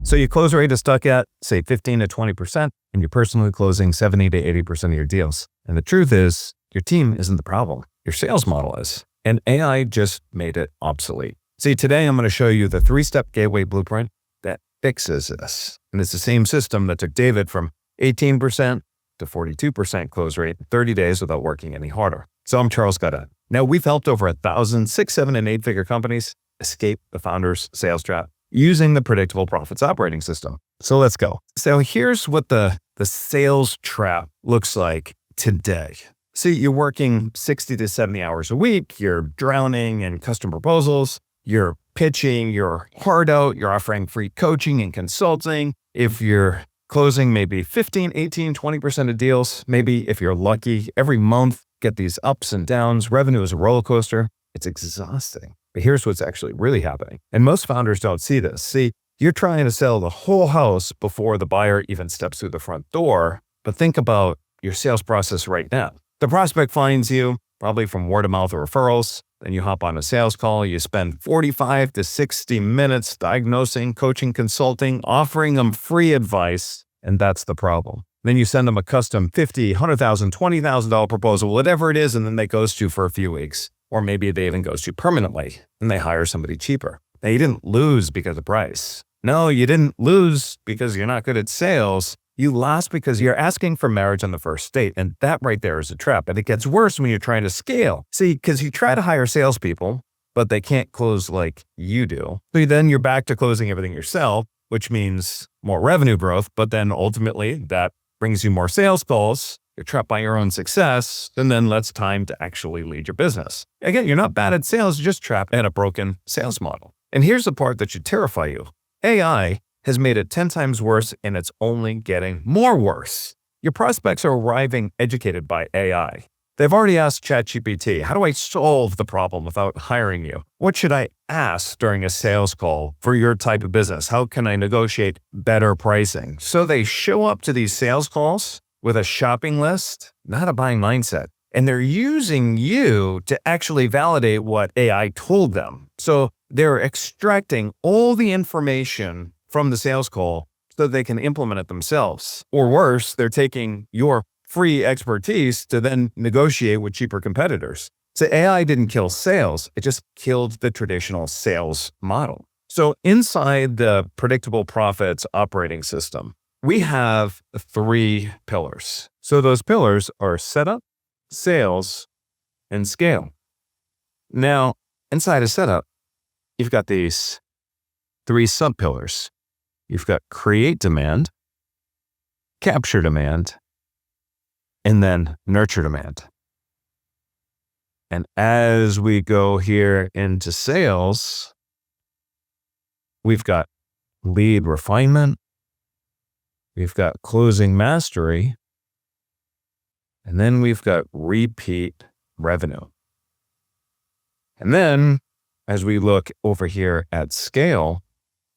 So your close rate is stuck at, say, 15 to 20%, and you're personally closing 70 to 80% of your deals. And the truth is, your team isn't the problem. Your sales model is. And AI just made it obsolete. See, today I'm going to show you the 3-step gateway blueprint that fixes this. And it's the same system that took David from 18% to 42% close rate in 30 days without working any harder. So I'm Charles Gutta. Now, we've helped over 1,000 6, 7, and 8-figure companies escape the founder's sales trap using the predictable profits operating system. So let's go. So here's what the sales trap looks like today. See, you're working 60 to 70 hours a week. You're drowning in custom proposals. You're pitching your heart out. You're offering free coaching and consulting. If you're closing maybe 15, 18, 20% of deals, maybe if you're lucky, every month, get these ups and downs. Revenue is a roller coaster. It's exhausting. But here's what's actually really happening. And most founders don't see this. See, you're trying to sell the whole house before the buyer even steps through the front door. But think about your sales process right now. The prospect finds you, probably from word of mouth or referrals. Then you hop on a sales call. You spend 45 to 60 minutes diagnosing, coaching, consulting, offering them free advice. And that's the problem. Then you send them a custom $50,000, $100,000, $20,000 proposal, whatever it is, and then they ghost you for a few weeks. Or maybe they even ghost you permanently and they hire somebody cheaper. Now, you didn't lose because of price. No, you didn't lose because you're not good at sales. You lost because you're asking for marriage on the first date. And that right there is a trap. And it gets worse when you're trying to scale. See, because you try to hire salespeople, but they can't close like you do. So then you're back to closing everything yourself, which means more revenue growth. But then ultimately that brings you more sales calls. You're trapped by your own success, and then it's time to actually lead your business. Again, you're not bad at sales, you're just trapped in a broken sales model. And here's the part that should terrify you. AI has made it 10 times worse, and it's only getting more worse. Your prospects are arriving educated by AI. They've already asked ChatGPT, how do I solve the problem without hiring you? What should I ask during a sales call for your type of business? How can I negotiate better pricing? So they show up to these sales calls with a shopping list, not a buying mindset. And they're using you to actually validate what AI told them. So they're extracting all the information from the sales call so they can implement it themselves. Or worse, they're taking your free expertise to then negotiate with cheaper competitors. So AI didn't kill sales, it just killed the traditional sales model. So inside the predictable profits operating system, we have 3 pillars. So those pillars are setup, sales, and scale. Now, inside of setup, you've got these 3 sub-pillars. You've got create demand, capture demand, and then nurture demand. And as we go here into sales, we've got lead refinement, we've got closing mastery, and then we've got repeat revenue. And then as we look over here at scale,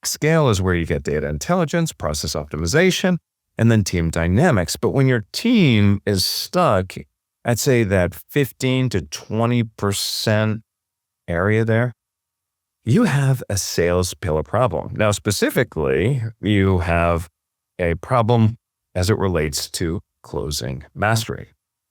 scale is where you get data intelligence, process optimization, and then team dynamics. But when your team is stuck, I'd say that 15 to 20% area there, you have a sales pillar problem. Now, specifically, you have a problem as it relates to closing mastery.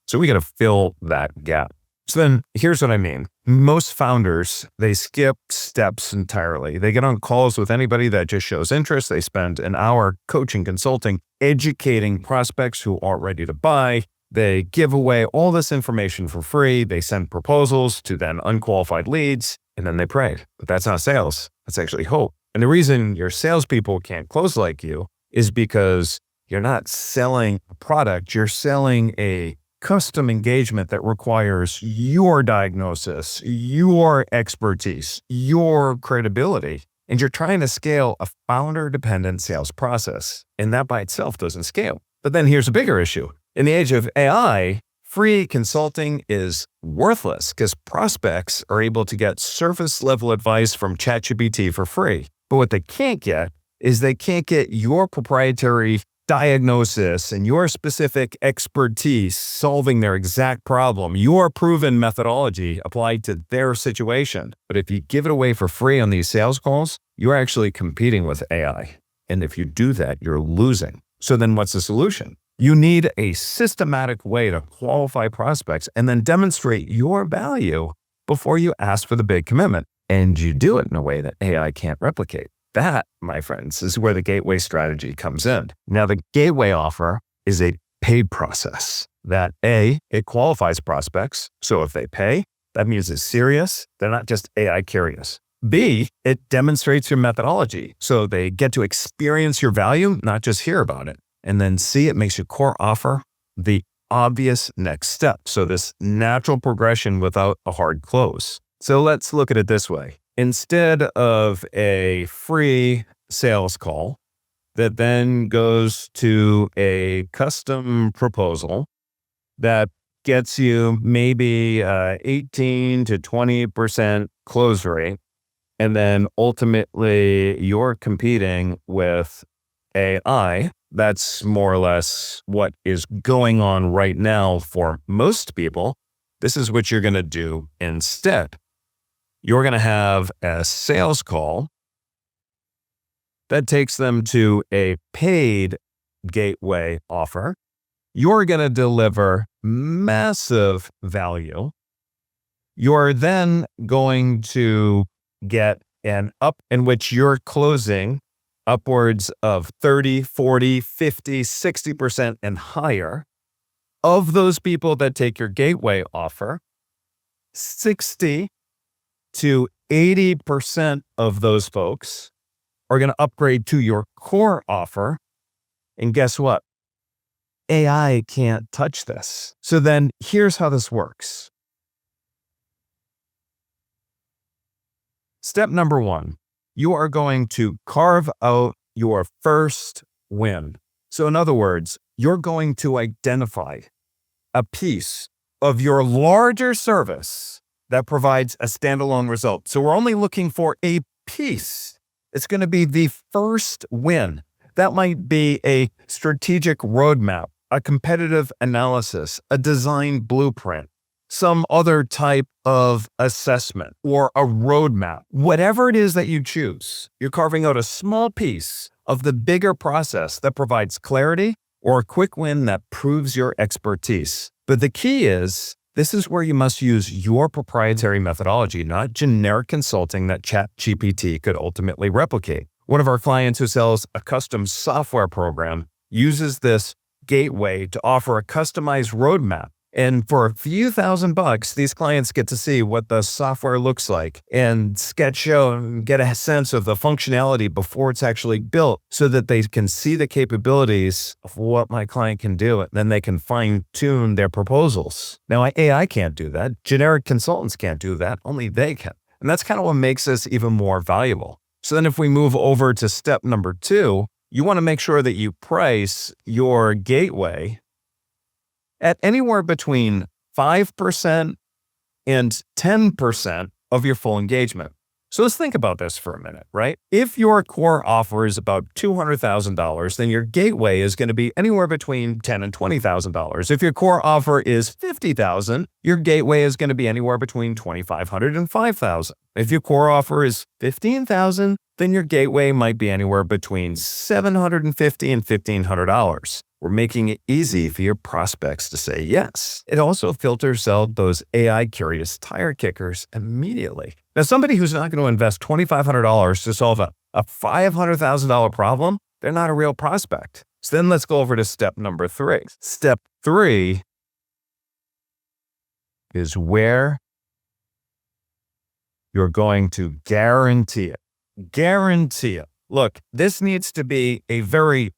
So we got to fill that gap. So then here's what I mean. Most founders, they skip steps entirely. They get on calls with anybody that just shows interest. They spend an hour coaching, consulting, educating prospects who aren't ready to buy. They give away all this information for free. They send proposals to then unqualified leads, and then they pray. But that's not sales. That's actually hope. And the reason your salespeople can't close like you is because you're not selling a product. You're selling a custom engagement that requires your diagnosis, your expertise, your credibility. And you're trying to scale a founder-dependent sales process. And that by itself doesn't scale. But then here's a bigger issue. In the age of AI, free consulting is worthless because prospects are able to get surface-level advice from ChatGPT for free. But what they can't get is they can't get your proprietary diagnosis and your specific expertise solving their exact problem, your proven methodology applied to their situation. But if you give it away for free on these sales calls, you're actually competing with AI. And if you do that, you're losing. So then what's the solution? You need a systematic way to qualify prospects and then demonstrate your value before you ask for the big commitment. And you do it in a way that AI can't replicate. That, my friends, is where the gateway strategy comes in. Now, the gateway offer is a paid process that A, it qualifies prospects. So if they pay, that means it's serious. They're not just AI curious. B, it demonstrates your methodology. So they get to experience your value, not just hear about it. And then C, it makes your core offer the obvious next step. So this natural progression without a hard close. So let's look at it this way. Instead of a free sales call that then goes to a custom proposal that gets you maybe 18 to 20% close rate, and then ultimately you're competing with AI, that's more or less what is going on right now for most people. This is what you're going to do instead. You're going to have a sales call that takes them to a paid gateway offer. You're going to deliver massive value. You're then going to get an up in which you're closing upwards of 30, 40, 50, 60% and higher. Of those people that take your gateway offer, 60 to 80% of those folks are going to upgrade to your core offer. And guess what? AI can't touch this. So then here's how this works. Step number 1, you are going to carve out your first win. So in other words, you're going to identify a piece of your larger service that provides a standalone result. So we're only looking for a piece. It's going to be the first win. That might be a strategic roadmap, a competitive analysis, a design blueprint, some other type of assessment, or a roadmap. Whatever it is that you choose, you're carving out a small piece of the bigger process that provides clarity or a quick win that proves your expertise. But the key is, this is where you must use your proprietary methodology, not generic consulting that ChatGPT could ultimately replicate. One of our clients who sells a custom software program uses this gateway to offer a customized roadmap. And for a few $1,000s, these clients get to see what the software looks like and sketch out and get a sense of the functionality before it's actually built so that they can see the capabilities of what my client can do. And then they can fine tune their proposals. Now, AI can't do that. Generic consultants can't do that. Only they can. And that's kind of what makes this even more valuable. So then if we move over to step number 2, you want to make sure that you price your gateway at anywhere between 5% and 10% of your full engagement. So let's think about this for a minute, right? If your core offer is about $200,000, then your gateway is going to be anywhere between $10,000 and $20,000. If your core offer is $50,000, your gateway is going to be anywhere between $2,500 and $5,000. If your core offer is $15,000, then your gateway might be anywhere between $750 and $1,500. We're making it easy for your prospects to say yes. It also filters out those AI-curious tire kickers immediately. Now, somebody who's not going to invest $2,500 to solve a $500,000 problem, they're not a real prospect. So then let's go over to step number 3. Step 3 is where you're going to guarantee it. Guarantee it. Look, this needs to be a very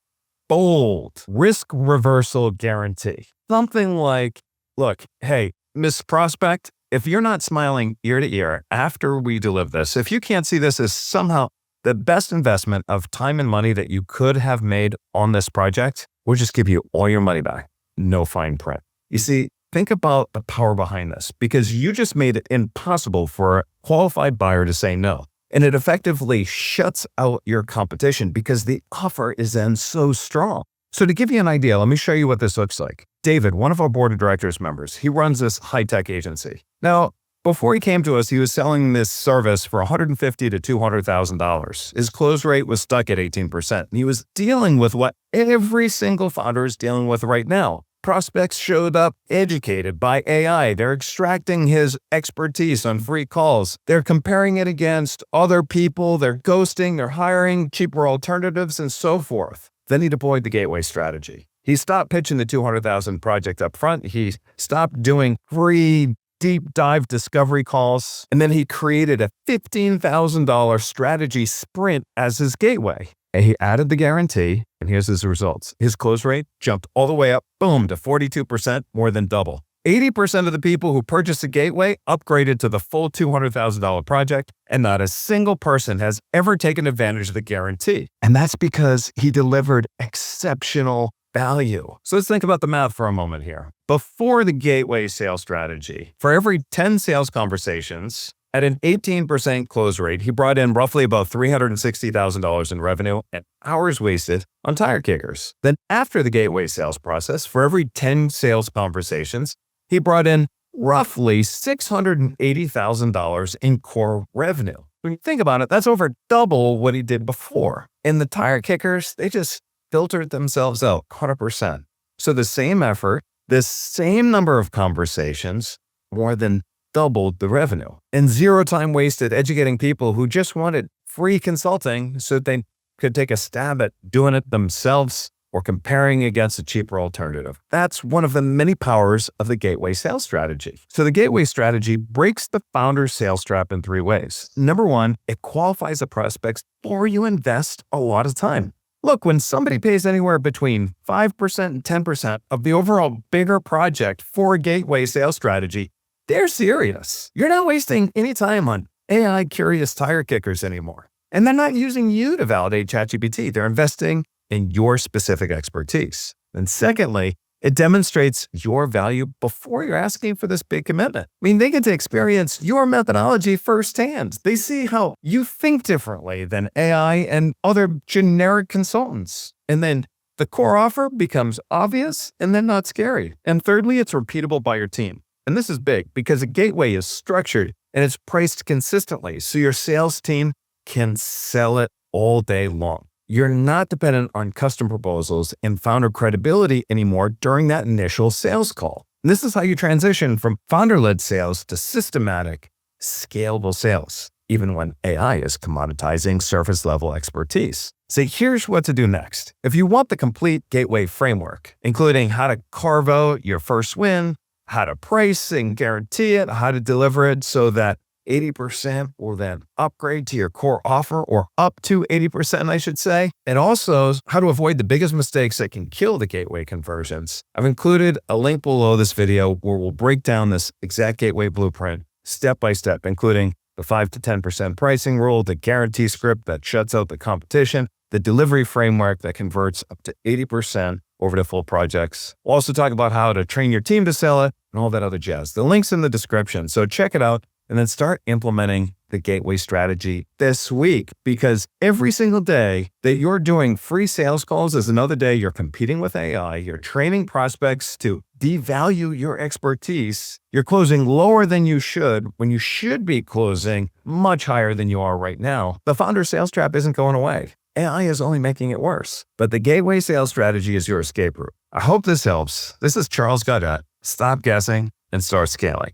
bold risk reversal guarantee. Something like, look, hey, Miss Prospect, if you're not smiling ear to ear after we deliver this, if you can't see this as somehow the best investment of time and money that you could have made on this project, we'll just give you all your money back. No fine print. You see, think about the power behind this, because you just made it impossible for a qualified buyer to say no. And it effectively shuts out your competition because the offer is then so strong. So to give you an idea, let me show you what this looks like. David, one of our board of directors members, he runs this high-tech agency. Now, Before he came to us, he was selling this service for $150,000 to $200,000. His close rate was stuck at 18%. And he was dealing with what every single founder is dealing with right now. Prospects showed up educated by AI. They're extracting his expertise on free calls. They're comparing it against other people. They're ghosting. They're hiring cheaper alternatives and so forth. Then he deployed the gateway strategy. He stopped pitching the $200,000 project up front. He stopped doing free deep dive discovery calls. And then he created a $15,000 strategy sprint as his gateway. And he added the guarantee, and here's his results. His close rate jumped all the way up, boom, to 42%, more than double. 80% of the people who purchased a gateway upgraded to the full $200,000 project, and not a single person has ever taken advantage of the guarantee. And that's because he delivered exceptional value. So let's think about the math for a moment here. Before the gateway sales strategy, for every 10 sales conversations, at an 18% close rate, he brought in roughly about $360,000 in revenue and hours wasted on tire kickers. Then after the gateway sales process, for every 10 sales conversations, he brought in roughly $680,000 in core revenue. When you think about it, that's over double what he did before. And the tire kickers, they just filtered themselves out 100%. So the same effort, this same number of conversations, more than doubled the revenue. And zero time wasted educating people who just wanted free consulting so they could take a stab at doing it themselves or comparing against a cheaper alternative. That's one of the many powers of the gateway sales strategy. So the gateway strategy breaks the founder's sales trap in 3 ways. Number 1, it qualifies the prospects before you invest a lot of time. Look, when somebody pays anywhere between 5% and 10% of the overall bigger project for a gateway sales strategy, they're serious. You're not wasting any time on AI curious tire kickers anymore. And they're not using you to validate ChatGPT. They're investing in your specific expertise. And secondly, it demonstrates your value before you're asking for this big commitment. I mean, they get to experience your methodology firsthand. They see how you think differently than AI and other generic consultants. And then the core offer becomes obvious and then not scary. And thirdly, it's repeatable by your team. And this is big because a gateway is structured and it's priced consistently, so your sales team can sell it all day long. You're not dependent on custom proposals and founder credibility anymore during that initial sales call. And this is how you transition from founder-led sales to systematic, scalable sales, even when AI is commoditizing surface-level expertise. So here's what to do next. If you want the complete gateway framework, including how to carve out your first win, how to price and guarantee it, how to deliver it so that 80% will then upgrade to your core offer, or up to 80%, I should say. And also how to avoid the biggest mistakes that can kill the gateway conversions. I've included a link below this video where we'll break down this exact gateway blueprint step by step, including the 5 to 10% pricing rule, the guarantee script that shuts out the competition, the delivery framework that converts up to 80% over to full projects. We'll also talk about how to train your team to sell it and all that other jazz. The link's in the description, so check it out and then start implementing the gateway strategy this week, because every single day that you're doing free sales calls is another day you're competing with AI, you're training prospects to devalue your expertise, you're closing lower than you should when you should be closing much higher than you are right now. The founder sales trap isn't going away. AI is only making it worse. But the gateway sales strategy is your escape route. I hope this helps. This is Charles Goddard. Stop guessing and start scaling.